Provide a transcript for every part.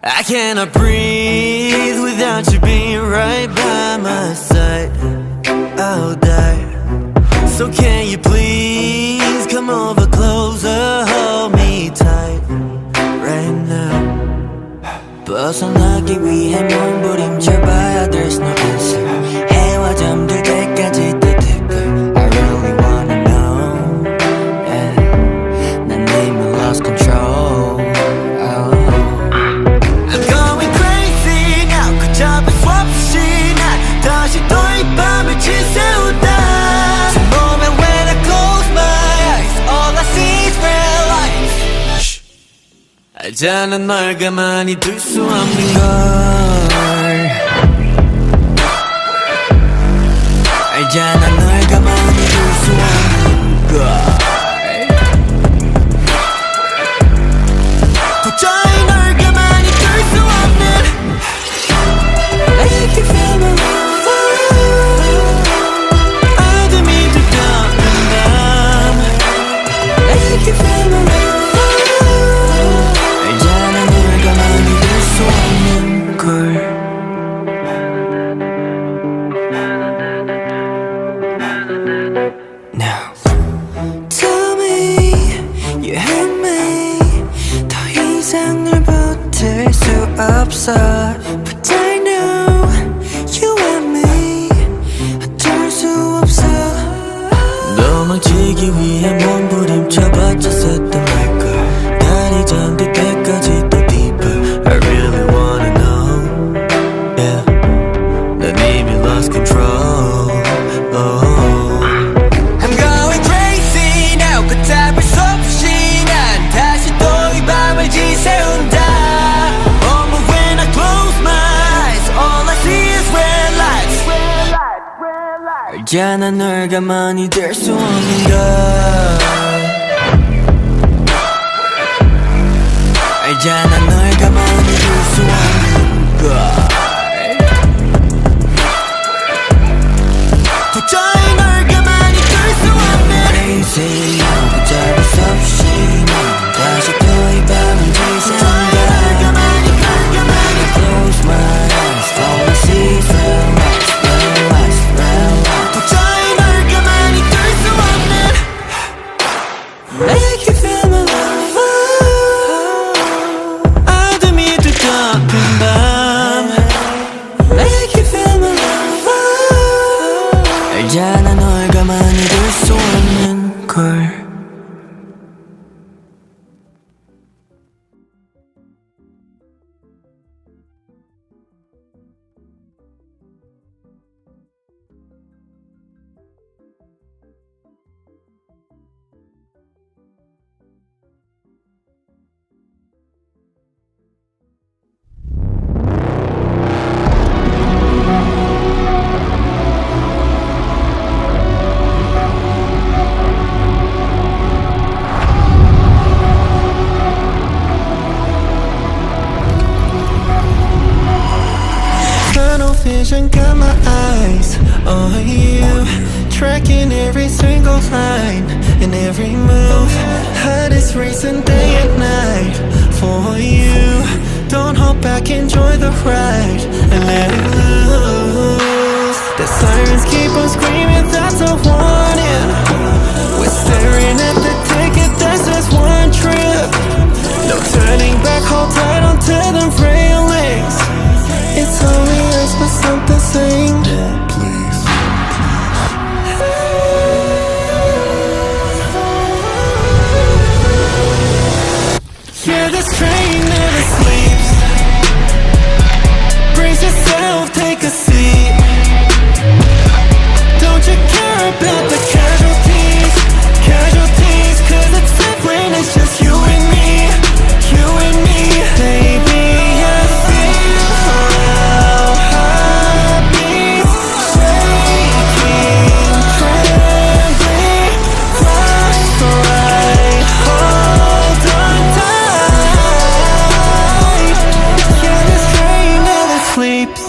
I cannot breathe without you being right by my side. I'll die. So can you please come over closer, hold me tight right now. 벗어나기 위해 몸부림쳐봐야 there's no answer. 해와 잠들 때까지 또 deeper. I really wanna know. Yeah. 난 이미 lost control. I'm going crazy now. 걷잡을 수 없이 난 다시 또 이 밤을 지새우다. 저 moment when I close my eyes, all I see is red lights. 알잖아 널 가만히 둘 수 없는 걸. 알잖아 널 가만히 둘 수 없는 걸. 도저히 널 가만히 둘 수 없는. Make you feel my love. 어둠이 두꺼운 밤. Make you feel my love. Now tell me you hate me. 더 이상 널 버틸 수 없어. But I know you want me. 어쩔 수 없어. 도망치기 위해 몸부림쳐봤자 샜단 말걸. 달이 잠들 때까지 또 deeper. I really wanna know. Yeah. 난 이미 lost control. I'm going crazy now. 걷잡을 수 없이 난 다시 또 이 밤을 지새운다. Moment when I close my eyes, all I see is red lights. 알잖아 널 가만히 둘 수 없는 걸. 알잖아 널 가만히 둘 수 없는 걸. 도저히 널 가만히 둘 수 없는. Crazy now. 걷잡을 수 없이 난 다시 또 이 밤을 지새운다. Close my eyes, all I see is red lights, red lights, red lights. 도저히 널 가만히 둘 수 없는. Make you feel my love. 어둠이 두꺼운 밤. Make you feel my love. 알잖아 널 가만히 둘 수 없는 걸. Vision got my eyes on you, tracking every single line and every move. Heart is racing day and night for you. Don't hold back, enjoy the ride and let it loose. The sirens keep on screaming, that's a warning. We're staring at the ticket, that's just one trip. No turning back, hold tight onto the railings. It's only us, but something saying please. Yeah, this train never sleeps. Brace yourself, take a seat. Don't you care about the casualties? Casualties, cause it's different, it's just you and me. You and me, baby, I feel how heart beats, shaking, trembling, close the right, hold on tight. Yeah, this train never sleeps.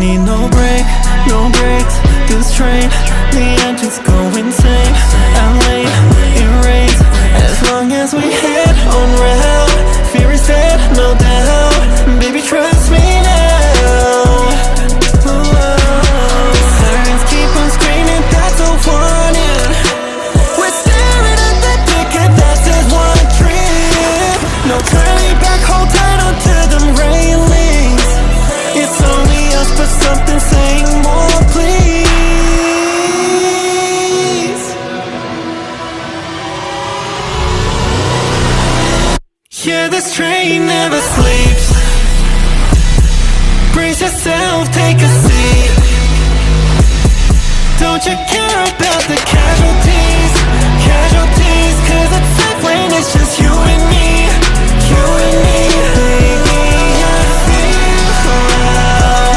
Need no break, no brakes. This train, the engine's go insane. I'm late, it rains. As long as we hit on rail, Yeah, this train never sleeps. Brace yourself, take a seat. Don't you care about the casualties? Casualties, cause it's safe when it's just you and me. You and me. Baby, I feel our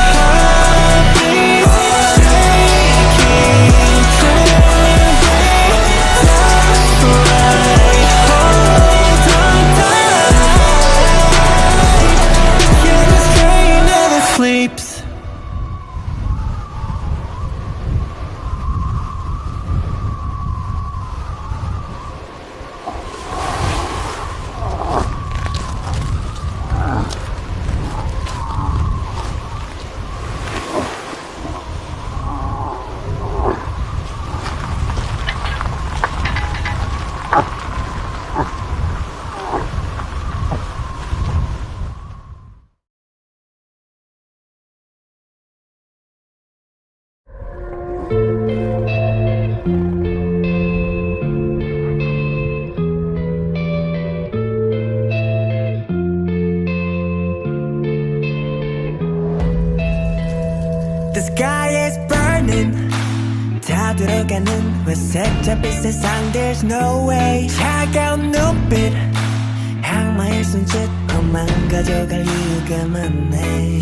heartbeats shaking, trembling. That's right, hold on tight. Yeah, this train never sleeps. The sky is burning. 다 들어가는 회색잡이 세상 there's no way. 차가운 눈빛 악마의 손짓 험한 가져갈 이유가 많네.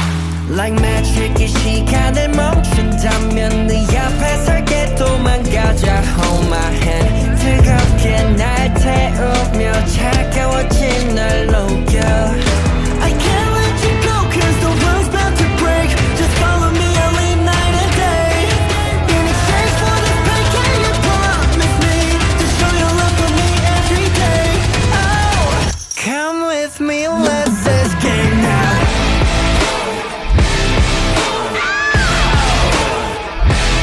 Like magic 이 시간을 멈춘다면 네 앞에 설게 도망가자. Hold my hand 뜨겁게 날 태우며 차가워진 날 녹여. I can't let you go cause the world's about to break. Just follow me, I'll lead night and day. In exchange for this pain, can you promise me to show your love for me every day? Oh, come with me, let's escape now.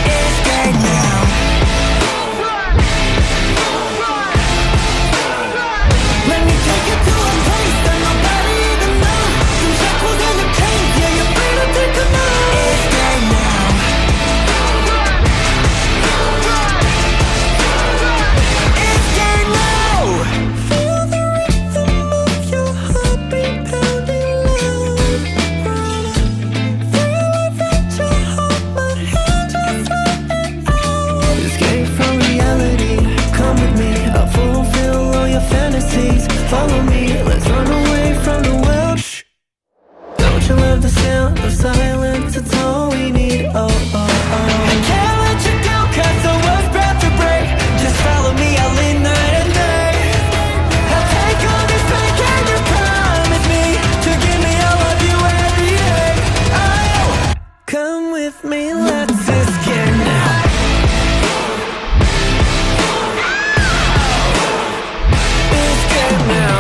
Escape now. Let me take you to a place that nobody even knows. Some shackles and the chains, yeah, you're free to take a move. Escape now. Escape now. Feel the rhythm of your heartbeat pounding loud. Feel it reach your heart, my hand just let it out. Escape from reality, come with me, I'll fulfill all your fantasies. Follow me, let's run away from the world. Shh. Don't you love the sound of silence? It's all we need. Oh, oh, I oh. can't let you go cause the world's about to break. Just follow me, I'll lead night and day. I'll take all this pain, can you promise me to give me all of you every day? Oh, Come with me, let's escape now. escape now.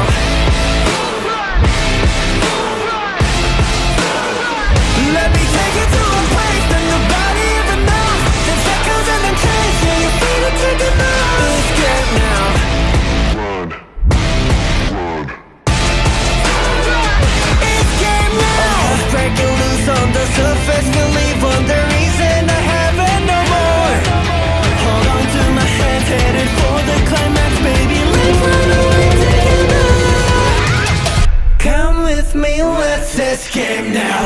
Let me take you to a place that nobody even knows. Them shackles and them chains, yeah, you're free to take a move. Escape now. Escape now. Breaking loose on the surface, believe on the reason I have it no more. Hold on to my hand, headed for the climax, baby. Let's run away together. Come with me, let's escape now.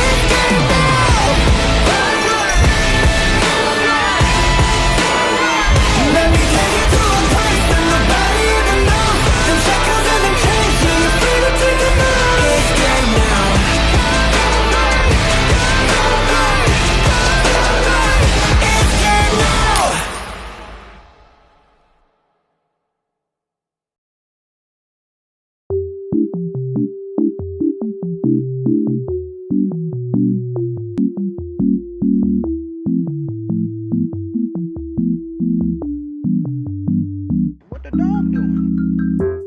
Escape now. Let me take you to a place that nobody even knows. Them shackles and them chains, yeah, you're free to take a move. Escape now. Escape now. What the dog doing?